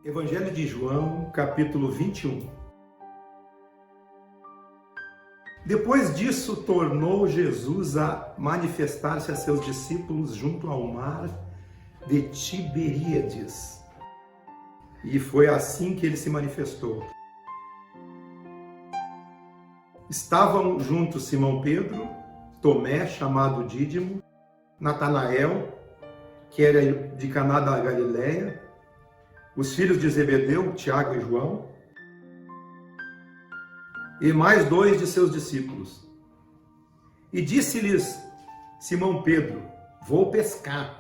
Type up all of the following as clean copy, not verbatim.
Evangelho de João, capítulo 21. Depois disso, tornou Jesus a manifestar-se a seus discípulos junto ao mar de Tiberíades. E foi assim que ele se manifestou. Estavam juntos Simão Pedro, Tomé, chamado Dídimo, Natanael, que era de Caná da Galileia, os filhos de Zebedeu, Tiago e João, e mais 2 de seus discípulos. E disse-lhes Simão Pedro: vou pescar.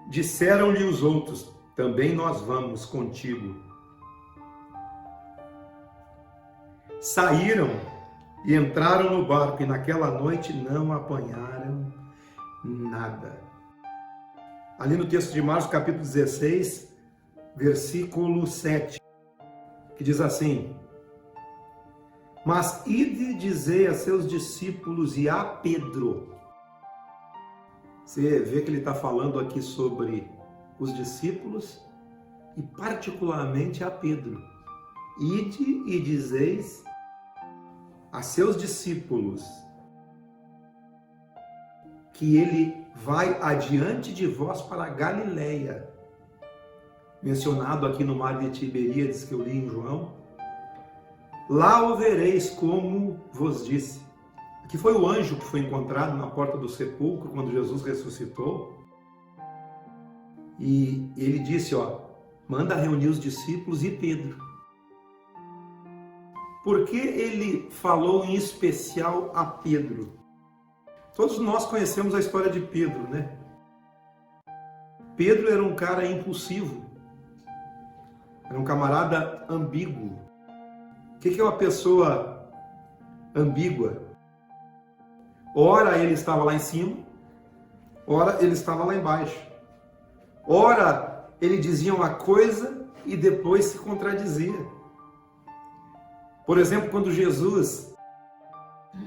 Disseram-lhe os outros: também nós vamos contigo. Saíram e entraram no barco, e naquela noite não apanharam nada. Ali no texto de Marcos, capítulo 16, versículo 7, que diz assim: mas ide dizer a seus discípulos e a Pedro. Você vê que ele está falando aqui sobre os discípulos e particularmente a Pedro. Ide e dizeis a seus discípulos que ele vai adiante de vós para a Galileia, mencionado aqui no mar de Tiberíades, que eu li em João. Lá o vereis, como vos disse. Aqui foi o anjo que foi encontrado na porta do sepulcro quando Jesus ressuscitou. E ele disse, manda reunir os discípulos e Pedro. Por que ele falou em especial a Pedro? Todos nós conhecemos a história de Pedro, né? Pedro era um cara impulsivo. Era um camarada ambíguo. O que é uma pessoa ambígua? Ora ele estava lá em cima, ora ele estava lá embaixo. Ora ele dizia uma coisa e depois se contradizia. Por exemplo, quando Jesus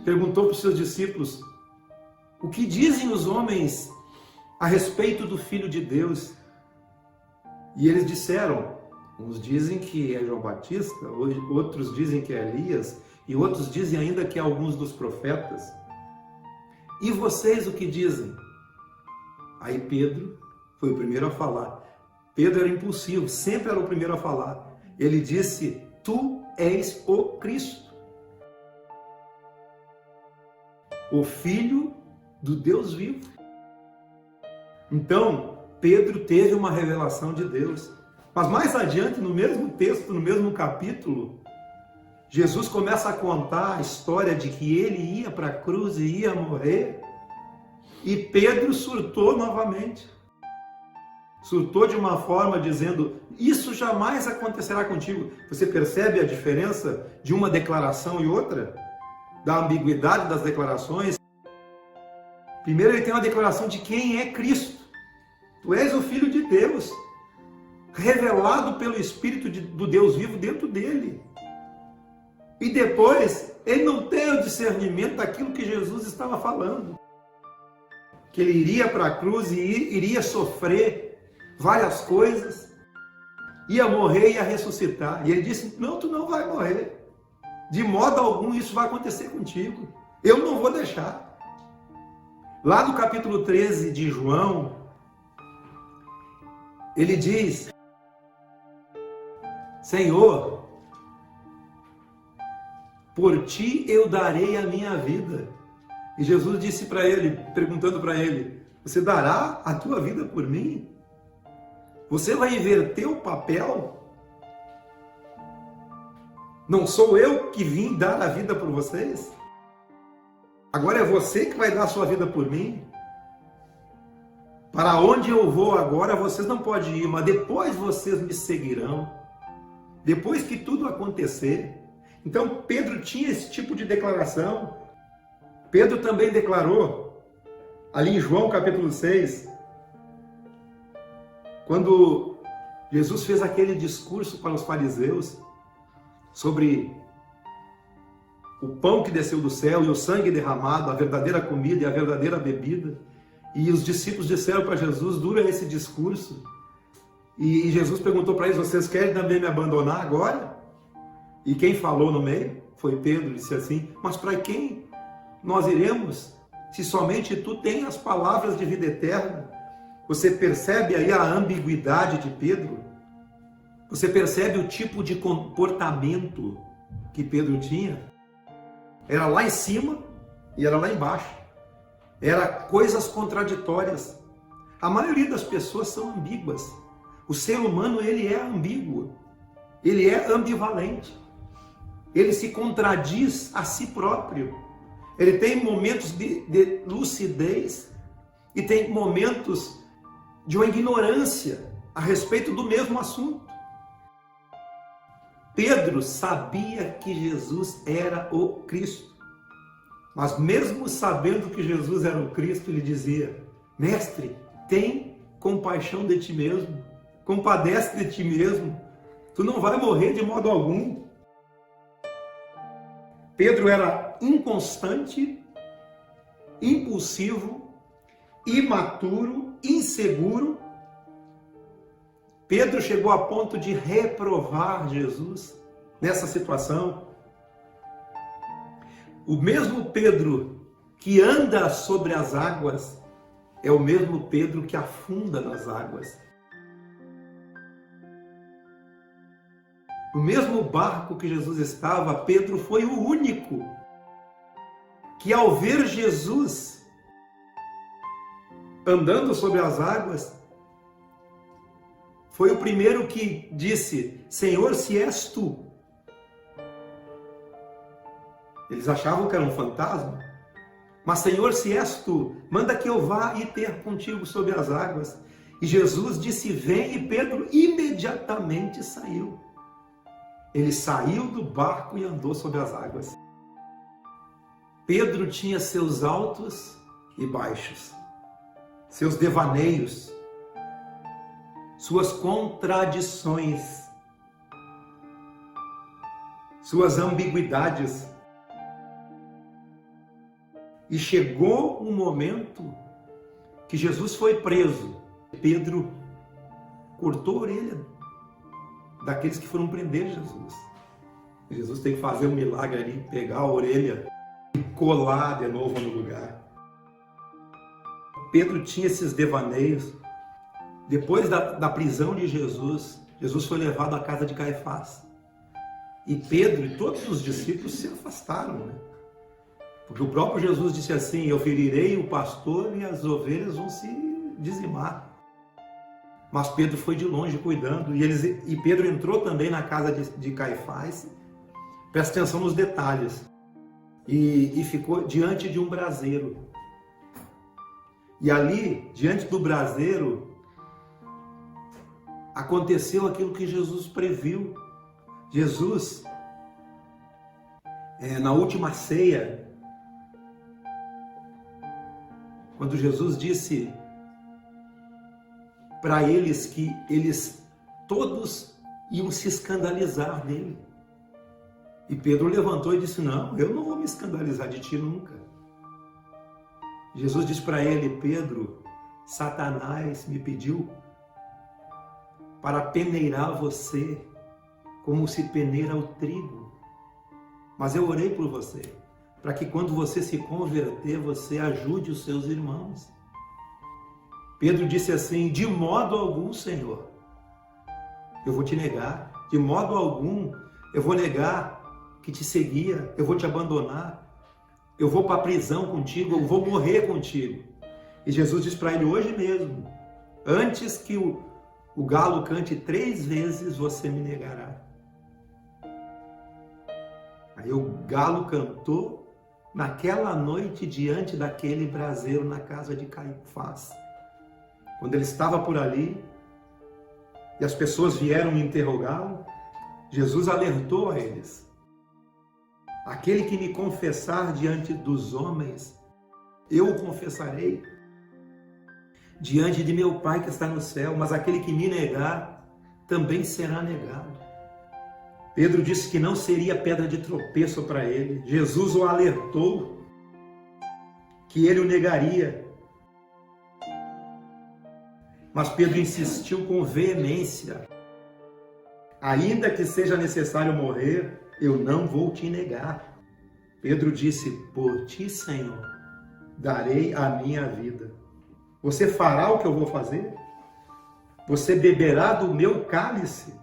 perguntou para os seus discípulos: o que dizem os homens a respeito do Filho de Deus? E eles disseram: uns dizem que é João Batista, outros dizem que é Elias, e outros dizem ainda que é alguns dos profetas. E vocês o que dizem? Aí Pedro foi o primeiro a falar. Pedro era impulsivo, sempre era o primeiro a falar. Ele disse: tu és o Cristo, o Filho do Deus vivo. Então, Pedro teve uma revelação de Deus. Mas mais adiante, no mesmo texto, no mesmo capítulo, Jesus começa a contar a história de que ele ia para a cruz e ia morrer. E Pedro surtou novamente. Surtou de uma forma dizendo: isso jamais acontecerá contigo. Você percebe a diferença de uma declaração e outra? Da ambiguidade das declarações? Primeiro ele tem uma declaração de quem é Cristo. Tu és o Filho de Deus, revelado pelo Espírito do Deus vivo dentro dele. E depois, ele não tem o discernimento daquilo que Jesus estava falando. Que ele iria para a cruz e iria sofrer várias coisas, ia morrer e ia ressuscitar. E ele disse: não, tu não vai morrer. De modo algum isso vai acontecer contigo. Eu não vou deixar. Lá no capítulo 13 de João, ele diz: Senhor, por ti eu darei a minha vida. E Jesus disse para ele, perguntando para ele: você dará a tua vida por mim? Você vai inverter o papel? Não sou eu que vim dar a vida por vocês? Agora é você que vai dar a sua vida por mim? Para onde eu vou agora, vocês não podem ir, mas depois vocês me seguirão. Depois que tudo acontecer. Então Pedro tinha esse tipo de declaração. Pedro também declarou, ali em João capítulo 6, quando Jesus fez aquele discurso para os fariseus sobre o pão que desceu do céu e o sangue derramado, a verdadeira comida e a verdadeira bebida. E os discípulos disseram para Jesus, dura esse discurso. E Jesus perguntou para eles: vocês querem também me abandonar agora? E quem falou no meio foi Pedro, disse assim: mas para quem nós iremos, se somente tu tens as palavras de vida eterna? Você percebe aí a ambiguidade de Pedro? Você percebe o tipo de comportamento que Pedro tinha? Era lá em cima e era lá embaixo. Era coisas contraditórias. A maioria das pessoas são ambíguas. O ser humano, ele é ambíguo. Ele é ambivalente. Ele se contradiz a si próprio. Ele tem momentos de lucidez e tem momentos de uma ignorância a respeito do mesmo assunto. Pedro sabia que Jesus era o Cristo, mas mesmo sabendo que Jesus era o Cristo, ele dizia: mestre, tem compaixão de ti mesmo, compadece de ti mesmo, tu não vai morrer de modo algum. Pedro era inconstante, impulsivo, imaturo, inseguro. Pedro chegou a ponto de reprovar Jesus nessa situação. O mesmo Pedro que anda sobre as águas é o mesmo Pedro que afunda nas águas. No mesmo barco que Jesus estava, Pedro foi o único que, ao ver Jesus andando sobre as águas, foi o primeiro que disse: Senhor, se és tu. Eles achavam que era um fantasma. Mas, Senhor, se és tu, manda que eu vá e ter contigo sobre as águas. E Jesus disse: vem, e Pedro imediatamente saiu. Ele saiu do barco e andou sobre as águas. Pedro tinha seus altos e baixos, seus devaneios, suas contradições, suas ambiguidades. E chegou um momento que Jesus foi preso. Pedro cortou a orelha daqueles que foram prender Jesus. Jesus tem que fazer um milagre ali, pegar a orelha e colar de novo no lugar. Pedro tinha esses devaneios. Depois da prisão de Jesus, Jesus foi levado à casa de Caifás. E Pedro e todos os discípulos se afastaram, né? Porque o próprio Jesus disse assim: eu ferirei o pastor e as ovelhas vão se dizimar. Mas Pedro foi de longe cuidando, e Pedro entrou também na casa de Caifás. Presta atenção nos detalhes. E ficou diante de um braseiro. E ali, diante do braseiro, aconteceu aquilo que Jesus previu. Jesus, na última ceia, quando Jesus disse para eles que eles todos iam se escandalizar dele. E Pedro levantou e disse: não, eu não vou me escandalizar de ti nunca. Jesus disse para ele: Pedro, Satanás me pediu para peneirar você como se peneira o trigo. Mas eu orei por você, para que quando você se converter, você ajude os seus irmãos. Pedro disse assim: de modo algum, Senhor, eu vou te negar. De modo algum, eu vou negar que te seguia, eu vou te abandonar. Eu vou para a prisão contigo, eu vou morrer contigo. E Jesus disse para ele: hoje mesmo, antes que o galo cante 3 vezes, você me negará. Aí o galo cantou naquela noite diante daquele braseiro na casa de Caifás. Quando ele estava por ali e as pessoas vieram me interrogá-lo, Jesus alertou a eles: aquele que me confessar diante dos homens, eu o confessarei diante de meu Pai que está no céu, mas aquele que me negar também será negado. Pedro disse que não seria pedra de tropeço para ele. Jesus o alertou que ele o negaria. Mas Pedro insistiu com veemência. Ainda que seja necessário morrer, eu não vou te negar. Pedro disse, por ti, Senhor, darei a minha vida. Você fará o que eu vou fazer? Você beberá do meu cálice?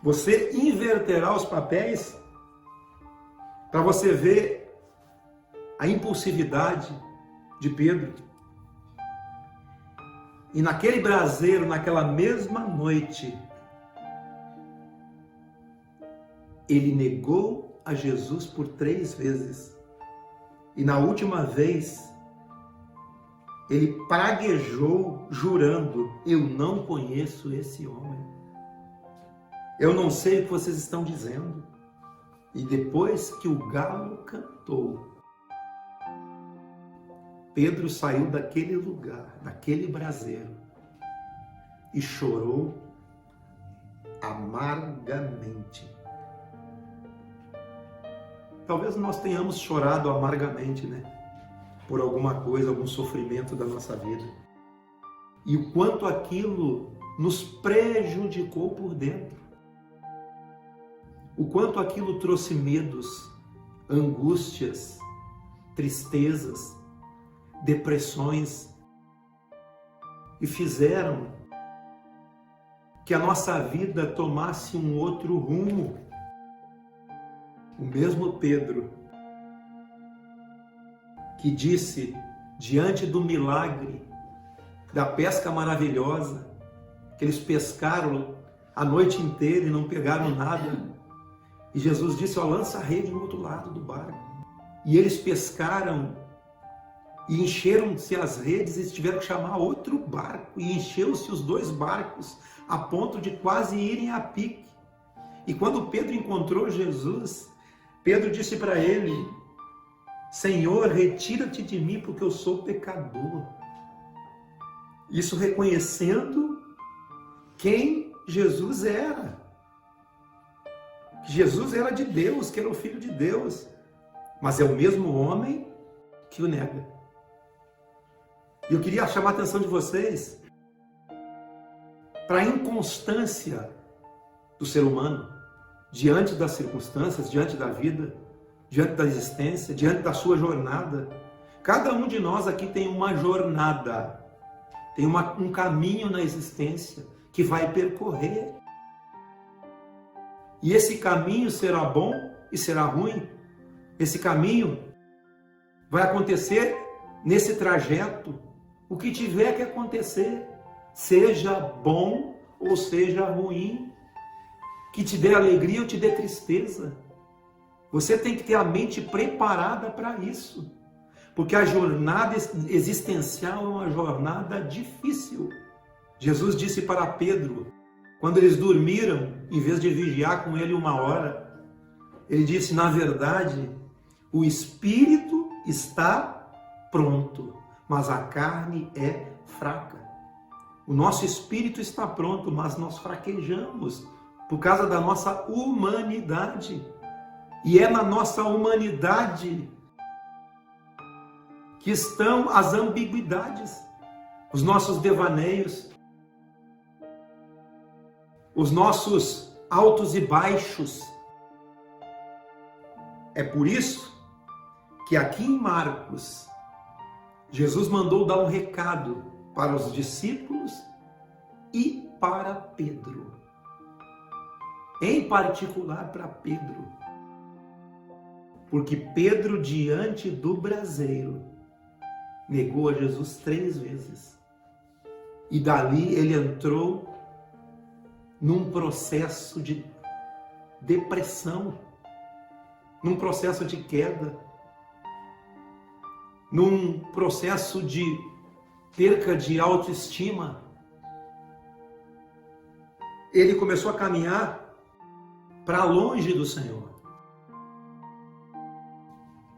Você inverterá os papéis? Para você ver a impulsividade de Pedro. E naquele braseiro, naquela mesma noite, ele negou a Jesus por 3 vezes. E na última vez, ele praguejou, jurando, eu não conheço esse homem. Eu não sei o que vocês estão dizendo. E depois que o galo cantou, Pedro saiu daquele lugar, daquele braseiro, e chorou amargamente. Talvez nós tenhamos chorado amargamente, né? Por alguma coisa, algum sofrimento da nossa vida. E o quanto aquilo nos prejudicou por dentro. O quanto aquilo trouxe medos, angústias, tristezas, depressões, e fizeram que a nossa vida tomasse um outro rumo. O mesmo Pedro que disse, diante do milagre da pesca maravilhosa, que eles pescaram a noite inteira e não pegaram nada, e Jesus disse, ó, lança a rede no outro lado do barco. E eles pescaram e encheram-se as redes e tiveram que chamar outro barco, e encheu-se os 2 barcos a ponto de quase irem a pique. E quando Pedro encontrou Jesus, Pedro disse para ele, Senhor, retira-te de mim porque eu sou pecador. Isso reconhecendo quem Jesus era. Que Jesus era de Deus, que era o Filho de Deus, mas é o mesmo homem que o nega. E eu queria chamar a atenção de vocês para a inconstância do ser humano diante das circunstâncias, diante da vida, diante da existência, diante da sua jornada. Cada um de nós aqui tem uma jornada, tem um caminho na existência que vai percorrer. E esse caminho será bom e será ruim. Esse caminho vai acontecer nesse trajeto o que tiver que acontecer, seja bom ou seja ruim, que te dê alegria ou te dê tristeza. Você tem que ter a mente preparada para isso, porque a jornada existencial é uma jornada difícil. Jesus disse para Pedro, quando eles dormiram, em vez de vigiar com ele 1 hora, ele disse, na verdade, o espírito está pronto, mas a carne é fraca. O nosso espírito está pronto, mas nós fraquejamos por causa da nossa humanidade. E é na nossa humanidade que estão as ambiguidades, os nossos devaneios, os nossos altos e baixos. É por isso que aqui em Marcos, Jesus mandou dar um recado para os discípulos e para Pedro. Em particular para Pedro. Porque Pedro, diante do braseiro, negou a Jesus 3 vezes. E dali ele entrou num processo de depressão, num processo de queda, num processo de perca de autoestima. Ele começou a caminhar para longe do Senhor.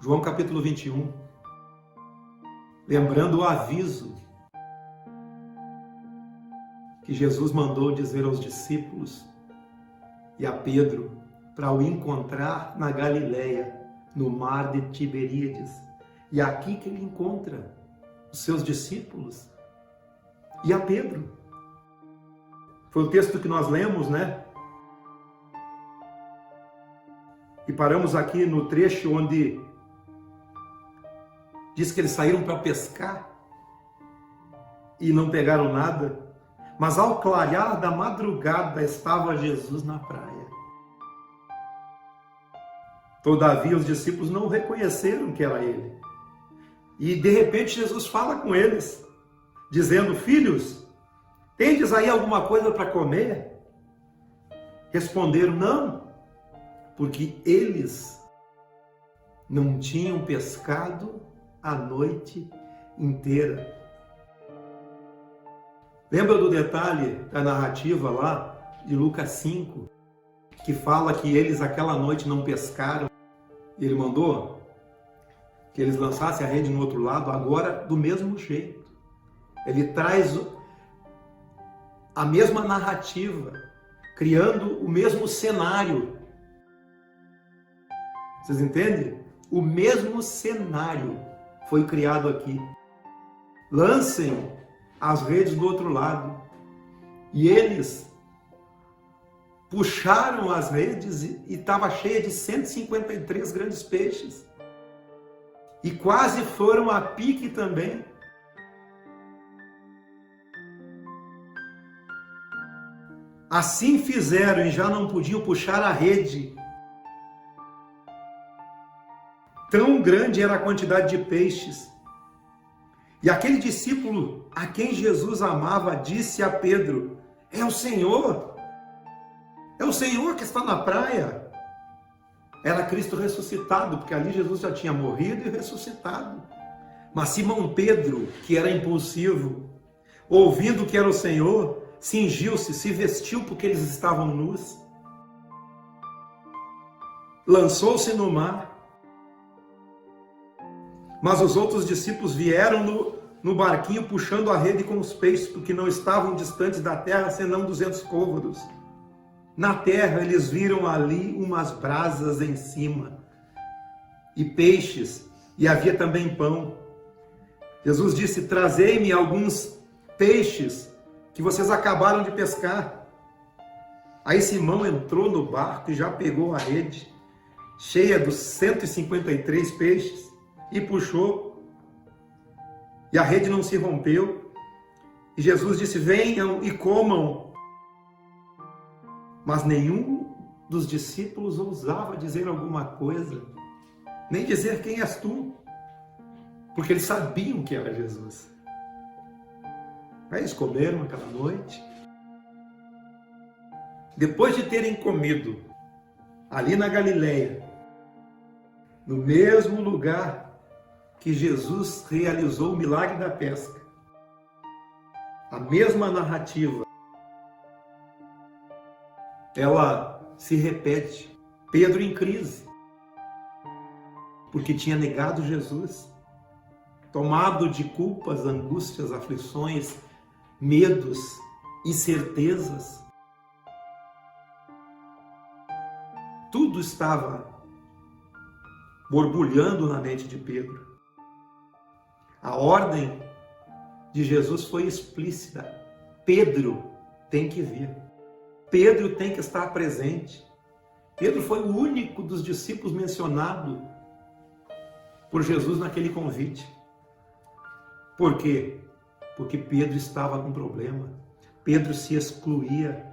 João capítulo 21, lembrando o aviso que Jesus mandou dizer aos discípulos e a Pedro para o encontrar na Galileia, no mar de Tiberíades. E é aqui que ele encontra os seus discípulos e a Pedro. Foi o texto que nós lemos, né? E paramos aqui no trecho onde diz que eles saíram para pescar e não pegaram nada, mas ao clarear da madrugada estava Jesus na praia. Todavia os discípulos não reconheceram que era ele. E de repente Jesus fala com eles, dizendo: filhos, tendes aí alguma coisa para comer? Responderam: não, porque eles não tinham pescado a noite inteira. Lembra do detalhe da narrativa lá de Lucas 5, que fala que eles aquela noite não pescaram? Ele mandou que eles lançassem a rede no outro lado, agora do mesmo jeito. Ele traz a mesma narrativa, criando o mesmo cenário. Vocês entendem? O mesmo cenário foi criado aqui. Lancem as redes do outro lado. E eles puxaram as redes e estava cheia de 153 grandes peixes. E quase foram a pique também. Assim fizeram e já não podiam puxar a rede. Tão grande era a quantidade de peixes. E aquele discípulo a quem Jesus amava disse a Pedro: é o Senhor. É o Senhor que está na praia. Era Cristo ressuscitado, porque ali Jesus já tinha morrido e ressuscitado. Mas Simão Pedro, que era impulsivo, ouvindo que era o Senhor, cingiu-se, se vestiu porque eles estavam nus, lançou-se no mar. Mas os outros discípulos vieram no barquinho puxando a rede com os peixes, porque não estavam distantes da terra, senão 200 côvados. Na terra eles viram ali umas brasas em cima, e peixes, e havia também pão. Jesus disse: trazei-me alguns peixes que vocês acabaram de pescar. Aí Simão entrou no barco e já pegou a rede, cheia dos 153 peixes, e puxou, e a rede não se rompeu. E Jesus disse: venham e comam. Mas nenhum dos discípulos ousava dizer alguma coisa, nem dizer: quem és tu? Porque eles sabiam que era Jesus. Aí eles comeram aquela noite. Depois de terem comido ali na Galileia, no mesmo lugar que Jesus realizou o milagre da pesca, a mesma narrativa, ela se repete. Pedro em crise, porque tinha negado Jesus, tomado de culpas, angústias, aflições, medos, incertezas. Tudo estava borbulhando na mente de Pedro. A ordem de Jesus foi explícita: Pedro tem que vir. Pedro tem que estar presente. Pedro foi o único dos discípulos mencionado por Jesus naquele convite. Por quê? Porque Pedro estava com problema. Pedro se excluía.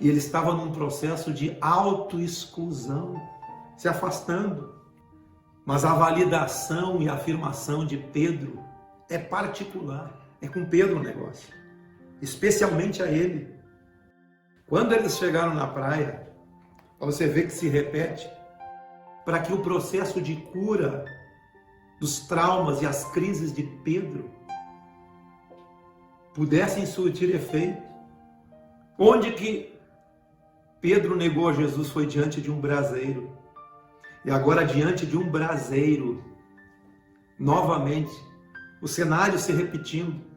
E ele estava num processo de autoexclusão, se afastando. Mas a validação e a afirmação de Pedro é particular. É com Pedro o negócio. Especialmente a ele. Quando eles chegaram na praia, você vê que se repete, para que o processo de cura dos traumas e as crises de Pedro pudessem surtir efeito. Onde que Pedro negou a Jesus foi diante de um braseiro. E agora diante de um braseiro, novamente, o cenário se repetindo.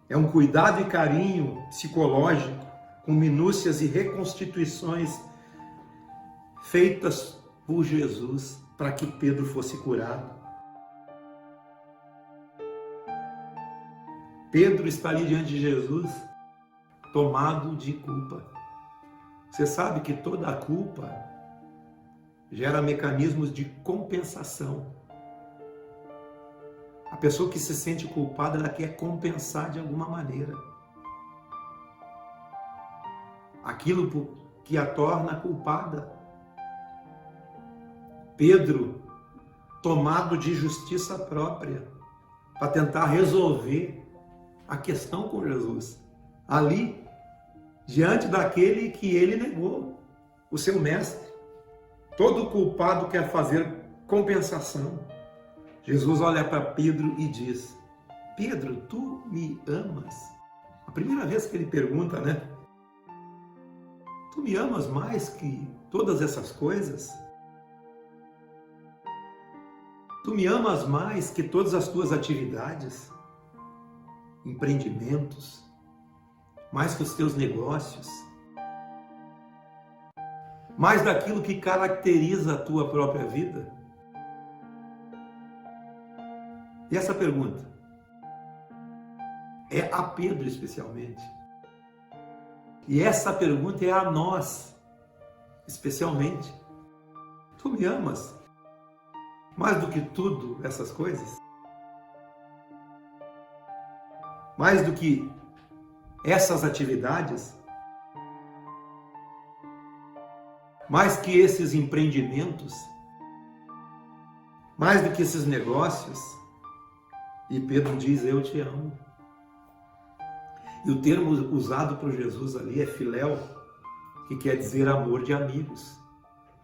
É um cuidado e carinho psicológico, com minúcias e reconstituições feitas por Jesus para que Pedro fosse curado. Pedro está ali diante de Jesus, tomado de culpa. Você sabe que toda a culpa gera mecanismos de compensação. A pessoa que se sente culpada, ela quer compensar de alguma maneira aquilo que a torna culpada. Pedro, tomado de justiça própria, para tentar resolver a questão com Jesus, ali, diante daquele que ele negou, o seu mestre. Todo culpado quer fazer compensação. Jesus olha para Pedro e diz: Pedro, tu me amas? A primeira vez que ele pergunta, né? Tu me amas mais que todas essas coisas? Tu me amas mais que todas as tuas atividades, empreendimentos, mais que os teus negócios, mais daquilo que caracteriza a tua própria vida? E essa pergunta é a Pedro especialmente. E essa pergunta é a nós especialmente. Tu me amas mais do que tudo essas coisas? Mais do que essas atividades? Mais que esses empreendimentos? Mais do que esses negócios? E Pedro diz: eu te amo. E o termo usado por Jesus ali é filéu, que quer dizer amor de amigos,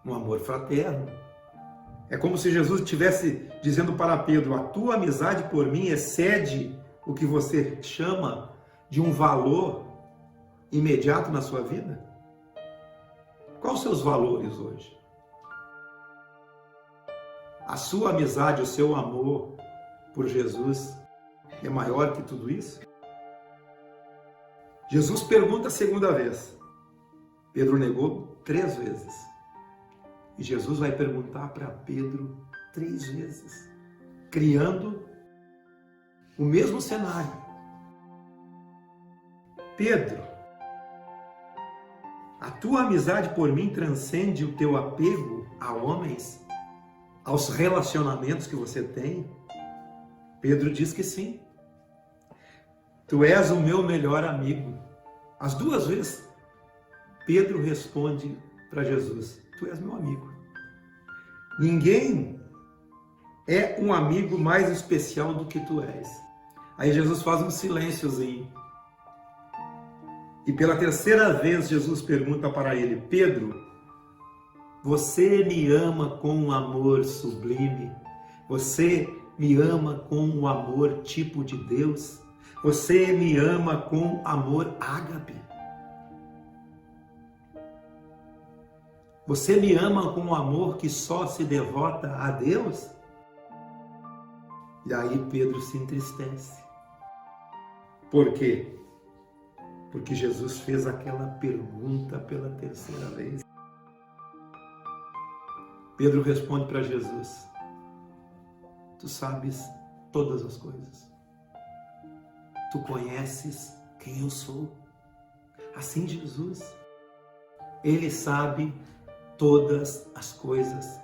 um amor fraterno. É como se Jesus estivesse dizendo para Pedro: a tua amizade por mim excede o que você chama de um valor imediato na sua vida? Quais os seus valores hoje? A sua amizade, o seu amor por Jesus é maior que tudo isso? Jesus pergunta a segunda vez. Pedro negou 3 vezes. E Jesus vai perguntar para Pedro 3 vezes, criando o mesmo cenário. Pedro, a tua amizade por mim transcende o teu apego a homens, aos relacionamentos que você tem? Pedro diz que sim. Tu és o meu melhor amigo. As 2 vezes, Pedro responde para Jesus: tu és meu amigo. Ninguém é um amigo mais especial do que tu és. Aí Jesus faz um silênciozinho. E pela 3ª vez Jesus pergunta para ele: Pedro, você me ama com um amor sublime? Você me ama com um amor tipo de Deus? Você me ama com amor ágape? Você me ama com um amor que só se devota a Deus? E aí Pedro se entristece. Por quê? Porque Jesus fez aquela pergunta pela 3ª vez. Pedro responde para Jesus: tu sabes todas as coisas. Tu conheces quem eu sou. Assim Jesus, Ele sabe todas as coisas.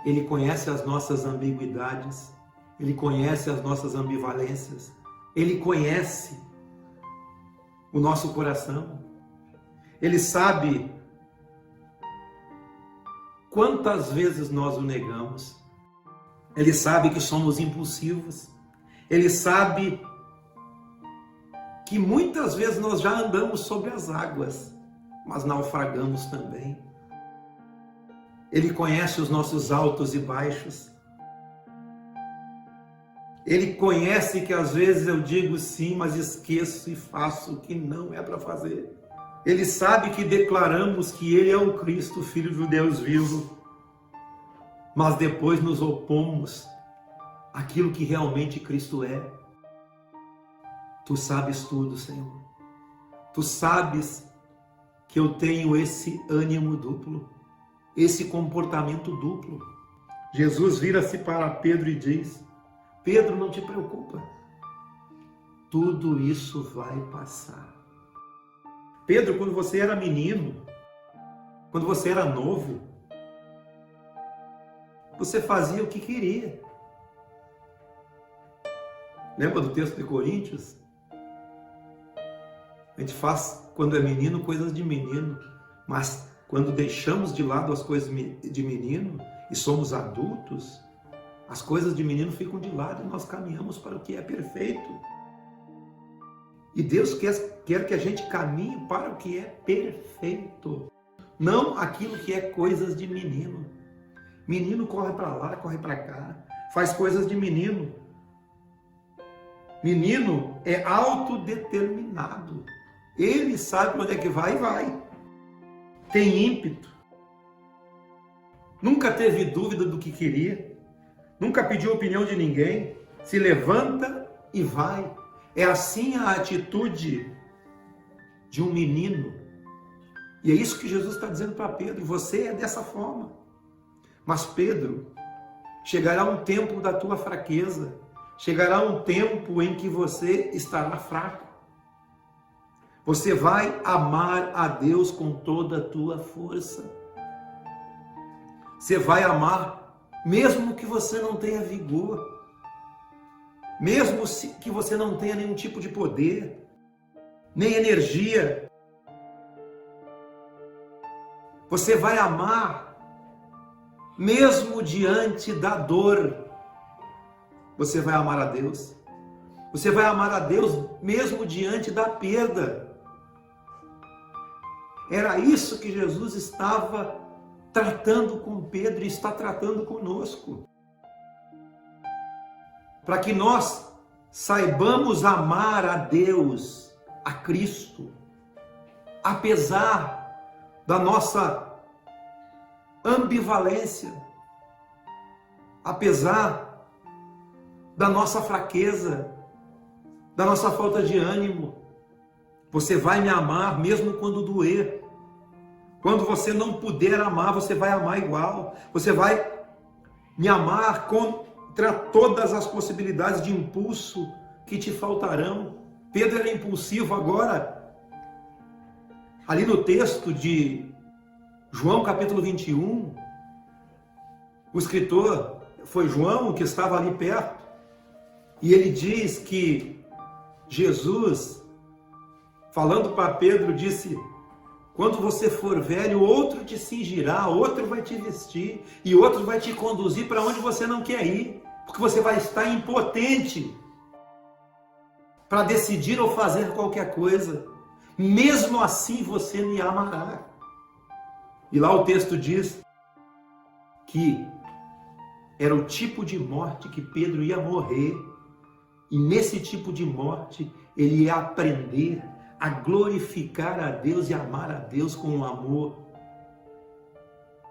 Ele conhece as nossas ambiguidades. Ele conhece as nossas ambivalências. Ele conhece o nosso coração. Ele sabe quantas vezes nós o negamos. Ele sabe que somos impulsivos. Ele sabe que muitas vezes nós já andamos sobre as águas, mas naufragamos também. Ele conhece os nossos altos e baixos. Ele conhece que às vezes eu digo sim, mas esqueço e faço o que não é para fazer. Ele sabe que declaramos que Ele é o Cristo, Filho do Deus vivo, mas depois nos opomos àquilo que realmente Cristo é. Tu sabes tudo, Senhor. Tu sabes que eu tenho esse ânimo duplo, esse comportamento duplo. Jesus vira-se para Pedro e diz: Pedro, não te preocupa. tudo isso vai passar. Pedro, quando você era menino, quando você era novo, você fazia o que queria. Lembra do texto de Coríntios? A gente faz, quando é menino, coisas de menino, mas quando deixamos de lado as coisas de menino e somos adultos, as coisas de menino ficam de lado e nós caminhamos para o que é perfeito. E Deus quer que a gente caminhe para o que é perfeito, não aquilo que é coisas de menino. Menino corre para lá, corre para cá, faz coisas de menino. Menino é autodeterminado. Ele sabe onde é que vai e vai. Tem ímpeto. Nunca teve dúvida do que queria. Nunca pediu opinião de ninguém. Se levanta e vai. É assim a atitude de um menino. E é isso que Jesus está dizendo para Pedro. Você é dessa forma. Mas Pedro, chegará um tempo da tua fraqueza. Chegará um tempo em que você estará fraco. Você vai amar a Deus com toda a tua força. Você vai amar mesmo que você não tenha vigor. Mesmo que você não tenha nenhum tipo de poder, nem energia. Você vai amar mesmo diante da dor. Você vai amar a Deus. Você vai amar a Deus mesmo diante da perda. Era isso que Jesus estava tratando com Pedro e está tratando conosco. Para que nós saibamos amar a Deus, a Cristo, apesar da nossa ambivalência, apesar da nossa fraqueza, da nossa falta de ânimo. Você vai me amar mesmo quando doer. Quando você não puder amar, você vai amar igual. Você vai me amar contra todas as possibilidades de impulso que te faltarão. Pedro era impulsivo agora. Ali no texto de João capítulo 21, o escritor foi João, que estava ali perto, e ele diz que Jesus, falando para Pedro, disse: quando você for velho, outro te cingirá, outro vai te vestir, e outro vai te conduzir para onde você não quer ir, porque você vai estar impotente para decidir ou fazer qualquer coisa. Mesmo assim você me amará. E lá o texto diz que era o tipo de morte que Pedro ia morrer, e nesse tipo de morte ele ia aprender a glorificar a Deus e amar a Deus com um amor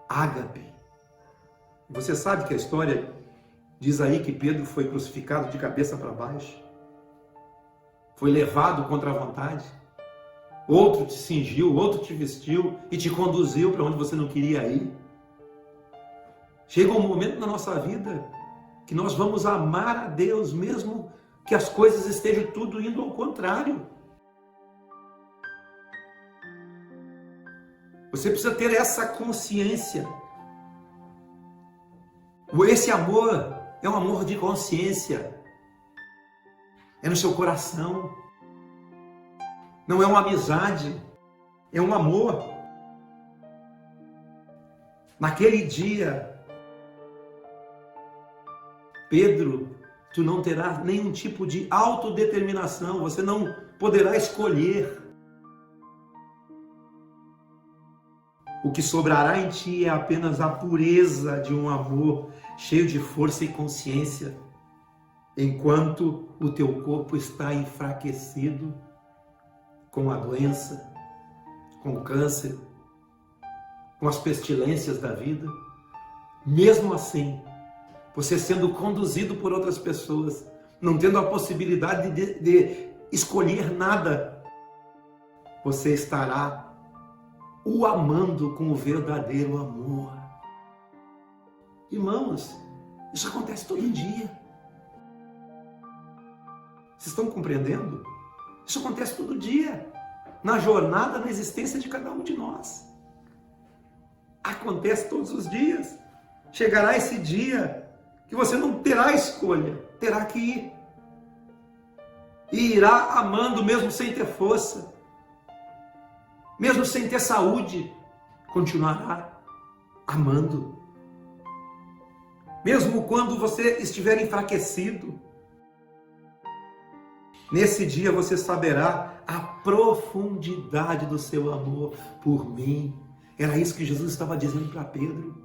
ágape. Você sabe que a história diz aí que Pedro foi crucificado de cabeça para baixo, foi levado contra a vontade, outro te cingiu, outro te vestiu e te conduziu para onde você não queria ir. Chega um momento na nossa vida que nós vamos amar a Deus mesmo que as coisas estejam tudo indo ao contrário. Você precisa ter essa consciência. Esse amor é um amor de consciência. É no seu coração. Não é uma amizade, é um amor. Naquele dia, Pedro, tu não terás nenhum tipo de autodeterminação, você não poderá escolher. O que sobrará em ti é apenas a pureza de um amor cheio de força e consciência, enquanto o teu corpo está enfraquecido com a doença, com o câncer, com as pestilências da vida. Mesmo assim, você sendo conduzido por outras pessoas, não tendo a possibilidade de escolher nada, você estará o amando com o verdadeiro amor. Irmãos, isso acontece todo dia. Vocês estão compreendendo? Isso acontece todo dia, na jornada, na existência de cada um de nós. Acontece todos os dias. Chegará esse dia que você não terá escolha, terá que ir. E irá amando mesmo sem ter força, mesmo sem ter saúde, continuará amando. Mesmo quando você estiver enfraquecido, nesse dia você saberá a profundidade do seu amor por mim. Era isso que Jesus estava dizendo para Pedro.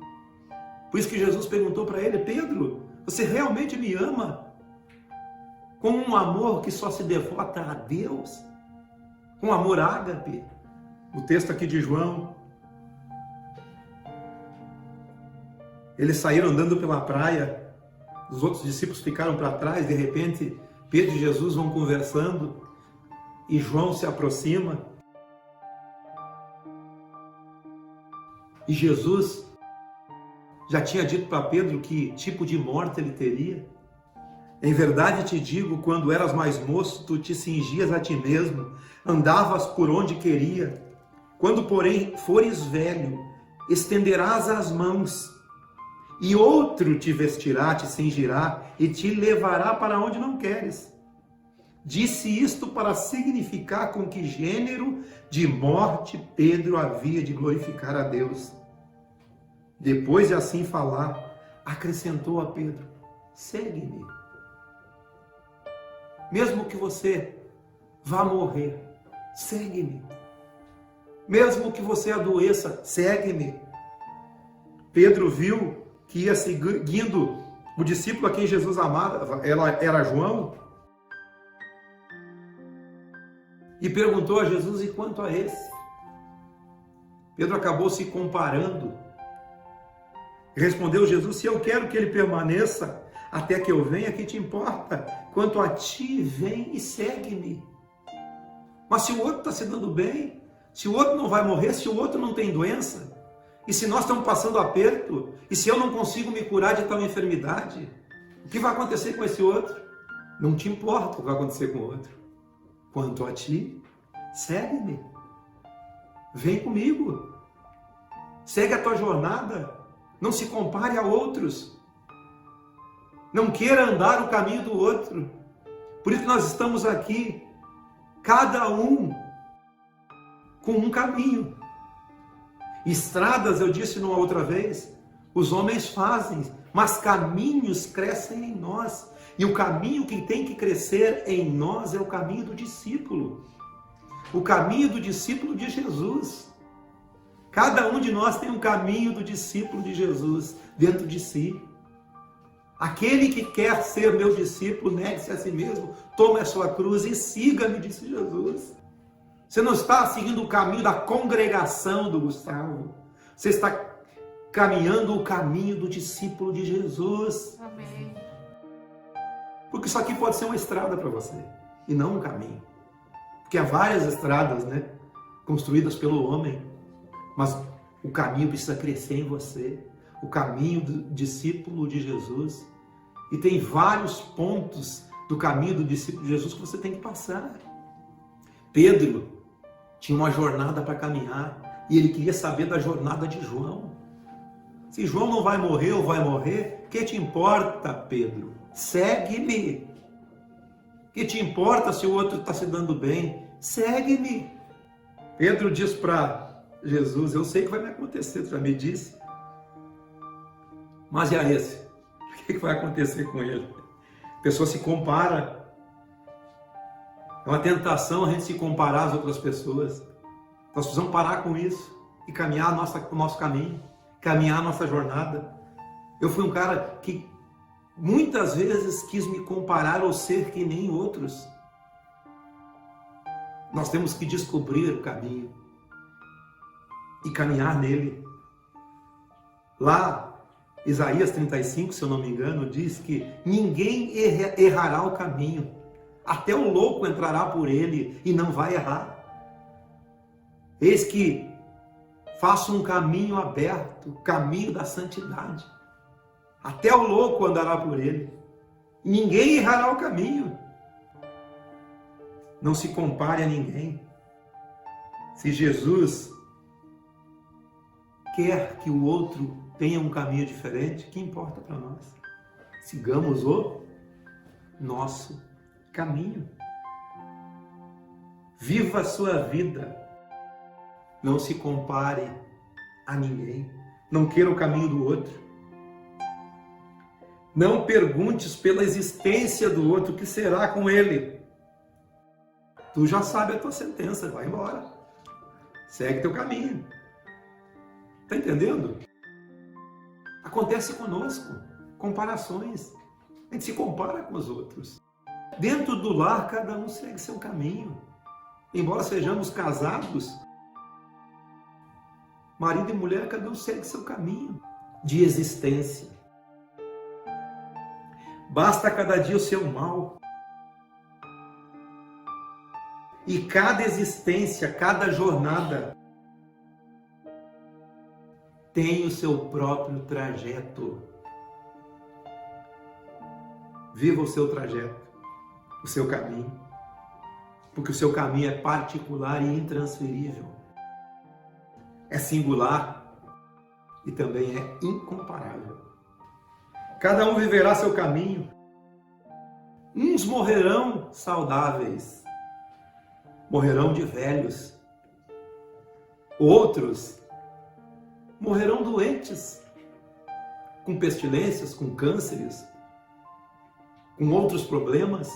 Por isso que Jesus perguntou para ele: Pedro, você realmente me ama? Com um amor que só se devota a Deus? Com amor ágape? O texto aqui de João. Eles saíram andando pela praia, os outros discípulos ficaram para trás, de repente Pedro e Jesus vão conversando e João se aproxima. E Jesus já tinha dito para Pedro que tipo de morte ele teria. Em verdade te digo, quando eras mais moço, tu te cingias a ti mesmo, andavas por onde queria. Quando, porém, fores velho, estenderás as mãos, e outro te vestirá, te cingirá, e te levará para onde não queres. Disse isto para significar com que gênero de morte Pedro havia de glorificar a Deus. Depois de assim falar, acrescentou a Pedro: segue-me. Mesmo que você vá morrer, segue-me. Mesmo que você adoeça, segue-me. Pedro viu que ia seguindo o discípulo a quem Jesus amava, era João, e perguntou a Jesus: e quanto a esse? Pedro acabou se comparando. Respondeu Jesus: se eu quero que ele permaneça até que eu venha, que te importa? Quanto a ti, vem e segue-me. Mas se o outro está se dando bem, se o outro não vai morrer, se o outro não tem doença, e se nós estamos passando aperto, e se eu não consigo me curar de tal enfermidade, o que vai acontecer com esse outro? Não te importa o que vai acontecer com o outro. Quanto a ti, segue-me. Vem comigo. Segue a tua jornada. Não se compare a outros. Não queira andar o caminho do outro. Por isso que nós estamos aqui, cada um com um caminho. Estradas, eu disse numa outra vez, os homens fazem, mas caminhos crescem em nós. E o caminho que tem que crescer em nós é o caminho do discípulo. O caminho do discípulo de Jesus. Cada um de nós tem um caminho do discípulo de Jesus dentro de si. Aquele que quer ser meu discípulo, negue-se a si mesmo, tome a sua cruz e siga-me, disse Jesus. Você não está seguindo o caminho da congregação do Gustavo. Você está caminhando o caminho do discípulo de Jesus. Amém. Porque isso aqui pode ser uma estrada para você, e não um caminho. Porque há várias estradas, né, construídas pelo homem, mas o caminho precisa crescer em você. O caminho do discípulo de Jesus. E tem vários pontos do caminho do discípulo de Jesus que você tem que passar. Pedro tinha uma jornada para caminhar e ele queria saber da jornada de João. Se João não vai morrer ou vai morrer, o que te importa, Pedro? Segue-me. O que te importa se o outro está se dando bem? Segue-me. Pedro diz para Jesus: eu sei que vai me acontecer, tu já me disse. Mas e a esse? O que vai acontecer com ele? A pessoa se compara. É uma tentação a gente se comparar às outras pessoas. Nós precisamos parar com isso e caminhar o nosso caminho, caminhar a nossa jornada. Eu fui um cara que muitas vezes quis me comparar ou ser que nem outros. Nós temos que descobrir o caminho e caminhar nele. Lá, Isaías 35, se eu não me engano, diz que ninguém errará o caminho. Até o louco entrará por ele e não vai errar. Eis que faço um caminho aberto, o caminho da santidade. Até o louco andará por ele. Ninguém errará o caminho. Não se compare a ninguém. Se Jesus quer que o outro tenha um caminho diferente, que importa para nós? Sigamos o nosso caminho. Viva a sua vida. Não se compare a ninguém. Não queira o caminho do outro. Não perguntes pela existência do outro, o que será com ele. Tu já sabe a tua sentença, vai embora. Segue teu caminho. Está entendendo? Acontece conosco, comparações. A gente se compara com os outros. Dentro do lar, cada um segue seu caminho. Embora sejamos casados, marido e mulher, cada um segue seu caminho de existência. Basta cada dia o seu mal. E cada existência, cada jornada tem o seu próprio trajeto. Viva o seu trajeto, o seu caminho, porque o seu caminho é particular e intransferível. É singular e também é incomparável. Cada um viverá seu caminho. Uns morrerão saudáveis, morrerão de velhos. Outros morrerão doentes, com pestilências, com cânceres, com outros problemas.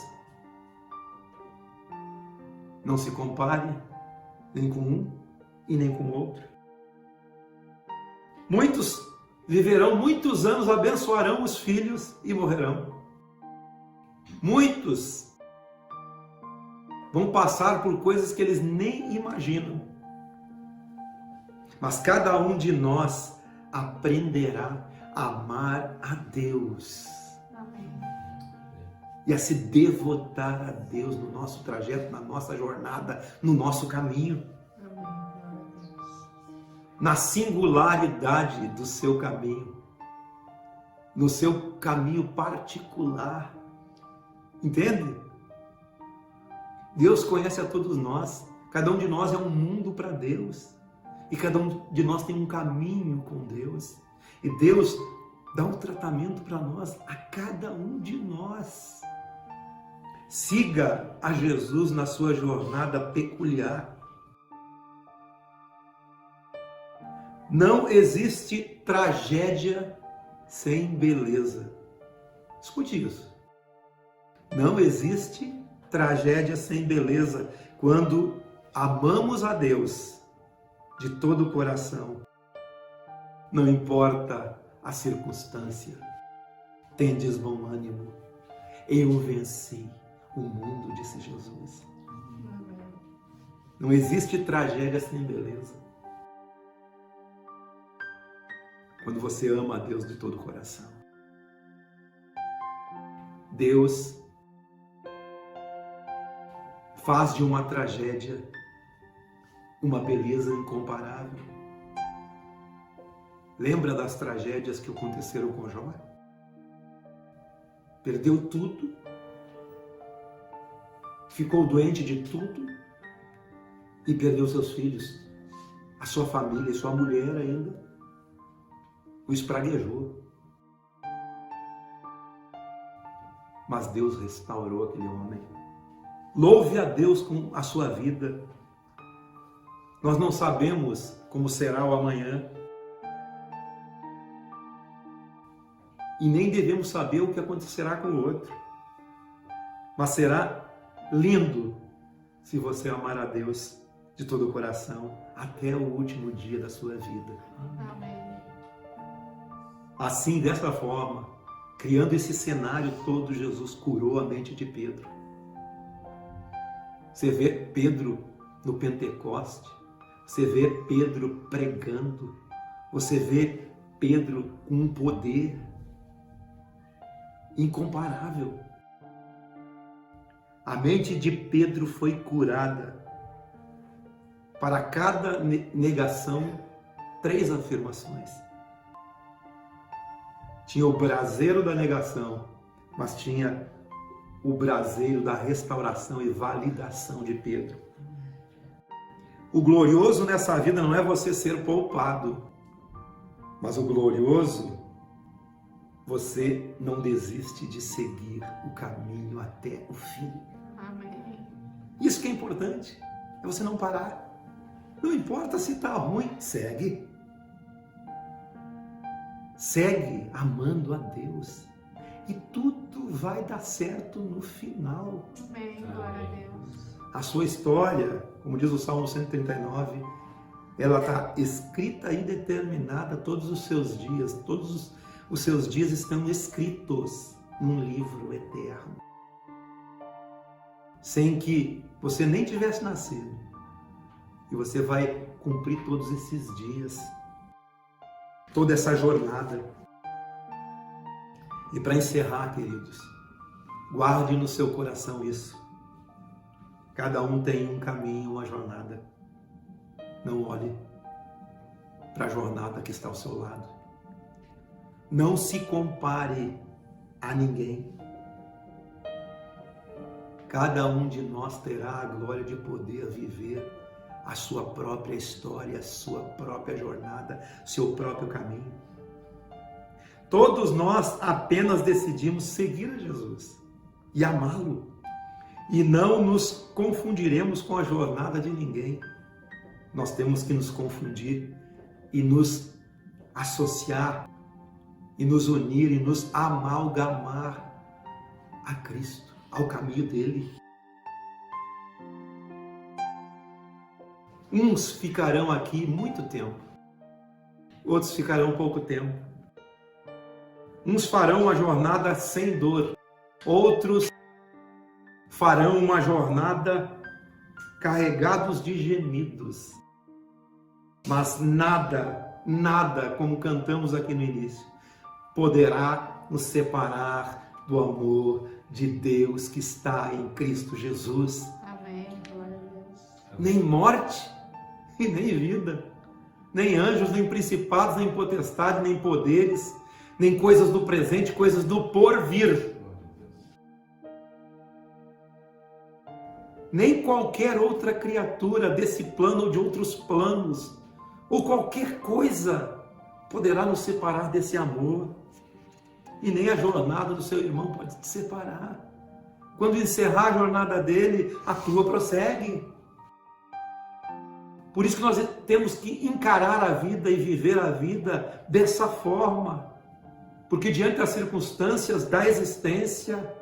Não se compare nem com um e nem com o outro. Muitos viverão muitos anos, abençoarão os filhos e morrerão. Muitos vão passar por coisas que eles nem imaginam. Mas cada um de nós aprenderá a amar a Deus. Amém. E a se devotar a Deus no nosso trajeto, na nossa jornada, no nosso caminho. Na singularidade do seu caminho, no seu caminho particular. Entende? Deus conhece a todos nós. Cada um de nós é um mundo para Deus. E cada um de nós tem um caminho com Deus. E Deus dá um tratamento para nós, a cada um de nós. Siga a Jesus na sua jornada peculiar. Não existe tragédia sem beleza. Escute isso. Não existe tragédia sem beleza quando amamos a Deus de todo o coração. Não importa a circunstância. Tendes bom ânimo. Eu venci o mundo, disse Jesus. Não existe tragédia sem beleza. Quando você ama a Deus de todo o coração. Deus faz de uma tragédia uma beleza incomparável. Lembra das tragédias que aconteceram com Jó? Perdeu tudo, ficou doente de tudo e perdeu seus filhos, a sua família, sua mulher ainda. O espraguejou. Mas Deus restaurou aquele homem. Louve a Deus com a sua vida. Nós não sabemos como será o amanhã. E nem devemos saber o que acontecerá com o outro. Mas será lindo se você amar a Deus de todo o coração até o último dia da sua vida. Amém. Assim, dessa forma, criando esse cenário todo, Jesus curou a mente de Pedro. Você vê Pedro no Pentecoste, você vê Pedro pregando, você vê Pedro com um poder incomparável. A mente de Pedro foi curada. Para cada negação, 3 afirmações. Tinha o braseiro da negação, mas tinha o braseiro da restauração e validação de Pedro. O glorioso nessa vida não é você ser poupado, mas o glorioso, você não desiste de seguir o caminho até o fim. Amém. Isso que é importante, é você não parar. Não importa se está ruim, segue. Segue amando a Deus. E tudo vai dar certo no final. Amém. Glória a Deus. A sua história, como diz o Salmo 139, ela está escrita e determinada todos os seus dias. Todos os seus dias estão escritos num livro eterno. Sem que você nem tivesse nascido. E você vai cumprir todos esses dias. Toda essa jornada. E para encerrar, queridos, guarde no seu coração isso. Cada um tem um caminho, uma jornada. Não olhe para a jornada que está ao seu lado. Não se compare a ninguém. Cada um de nós terá a glória de poder viver a sua própria história, a sua própria jornada, seu próprio caminho. Todos nós apenas decidimos seguir a Jesus e amá-lo. E não nos confundiremos com a jornada de ninguém. Nós temos que nos confundir e nos associar, e nos unir, e nos amalgamar a Cristo, ao caminho dele. Uns ficarão aqui muito tempo, outros ficarão pouco tempo. Uns farão uma jornada sem dor, outros farão uma jornada carregados de gemidos. Mas nada, como cantamos aqui no início, poderá nos separar do amor de Deus que está em Cristo Jesus. Amém. Glória a Deus. Nem morte e nem vida, nem anjos, nem principados, nem potestades, nem poderes, nem coisas do presente, coisas do porvir. Nem qualquer outra criatura desse plano ou de outros planos, ou qualquer coisa, poderá nos separar desse amor. E nem a jornada do seu irmão pode te separar. Quando encerrar a jornada dele, a tua prossegue. Por isso que nós temos que encarar a vida e viver a vida dessa forma. Porque diante das circunstâncias da existência,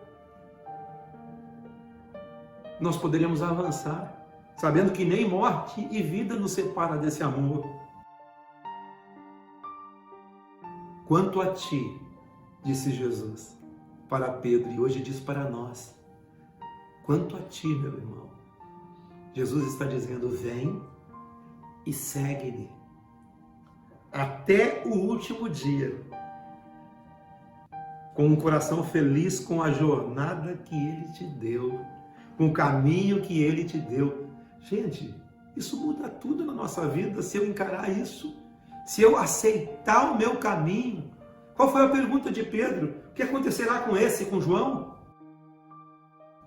nós poderemos avançar, sabendo que nem morte e vida nos separa desse amor. Quanto a ti, disse Jesus para Pedro, e hoje diz para nós, quanto a ti, meu irmão, Jesus está dizendo, vem e segue-me até o último dia, com um coração feliz com a jornada que Ele te deu, com o caminho que Ele te deu. Gente, isso muda tudo na nossa vida se eu encarar isso, se eu aceitar o meu caminho. Qual foi a pergunta de Pedro? O que acontecerá com esse, com João?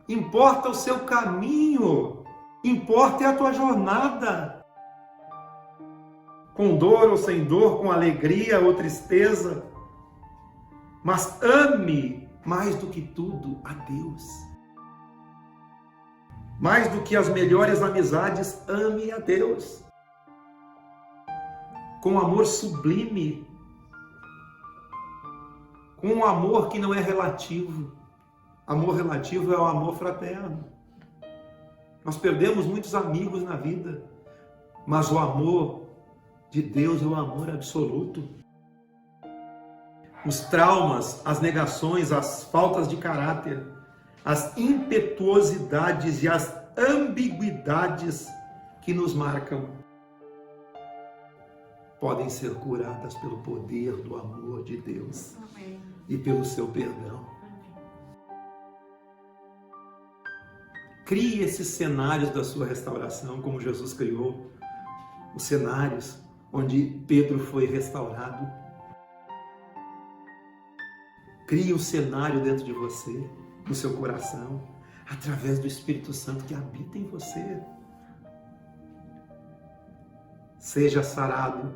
Importa o seu caminho, importa a tua jornada. Com dor ou sem dor, com alegria ou tristeza. Mas ame mais do que tudo a Deus. Mais do que as melhores amizades, ame a Deus. Com amor sublime. Com um amor que não é relativo. Amor relativo é o amor fraterno. Nós perdemos muitos amigos na vida, mas o amor de Deus é o amor absoluto. Os traumas, as negações, as faltas de caráter, as impetuosidades e as ambiguidades que nos marcam podem ser curadas pelo poder do amor de Deus. Amém. E pelo seu perdão. Crie esses cenários da sua restauração, como Jesus criou, os cenários onde Pedro foi restaurado. Crie um cenário dentro de você no seu coração, através do Espírito Santo que habita em você. Seja sarado,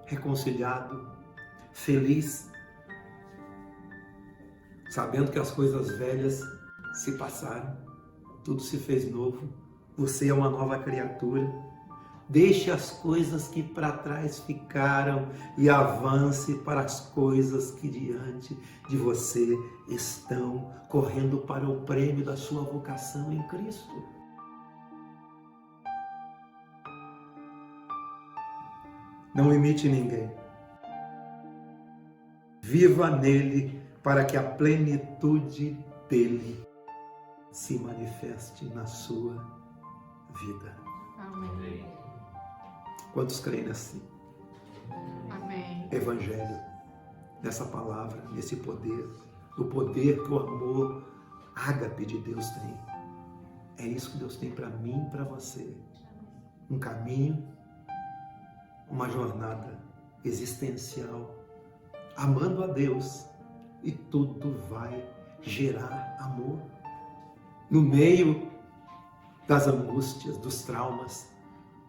reconciliado, feliz, sabendo que as coisas velhas se passaram, tudo se fez novo, você é uma nova criatura. Deixe as coisas que para trás ficaram e avance para as coisas que diante de você estão, correndo para o prêmio da sua vocação em Cristo. Não imite ninguém. Viva nele para que a plenitude dele se manifeste na sua vida. Amém. Quantos creem assim? Amém. Evangelho, nessa palavra, nesse poder, o poder que o amor ágape de Deus tem. É isso que Deus tem para mim e para você. Um caminho, uma jornada existencial, amando a Deus, e tudo vai gerar amor. No meio das angústias, dos traumas,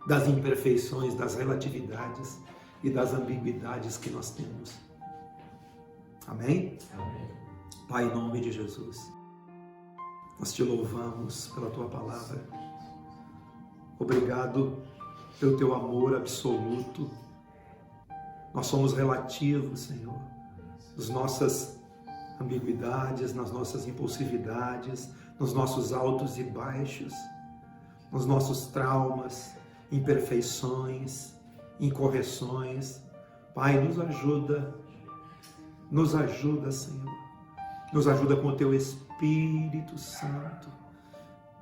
das imperfeições, das relatividades e das ambiguidades que nós temos. Amém? Amém. Pai, em nome de Jesus, nós te louvamos pela tua palavra. Obrigado pelo teu amor absoluto. Nós somos relativos, Senhor, nas nossas ambiguidades, nas nossas impulsividades, nos nossos altos e baixos, nos nossos traumas, imperfeições, incorreções. Pai, nos ajuda, Senhor. Nos ajuda com o teu Espírito Santo,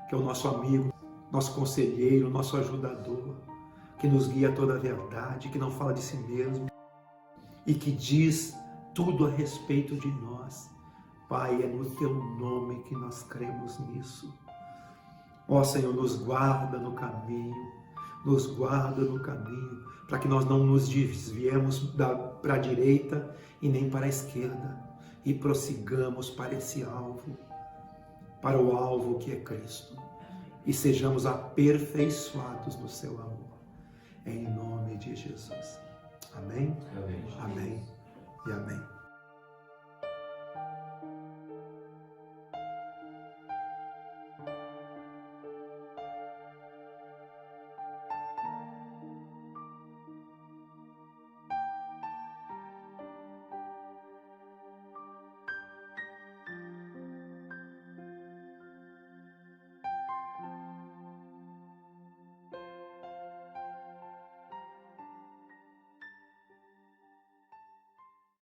que é o nosso amigo, nosso conselheiro, nosso ajudador, que nos guia a toda a verdade, que não fala de si mesmo e que diz tudo a respeito de nós. Pai, é no teu nome que nós cremos nisso. Ó Senhor, nos guarda no caminho, para que nós não nos desviemos para a direita e nem para a esquerda, e prossigamos para esse alvo, para o alvo que é Cristo, e sejamos aperfeiçoados no seu amor, em nome de Jesus. Amém? Amém. Amém e amém.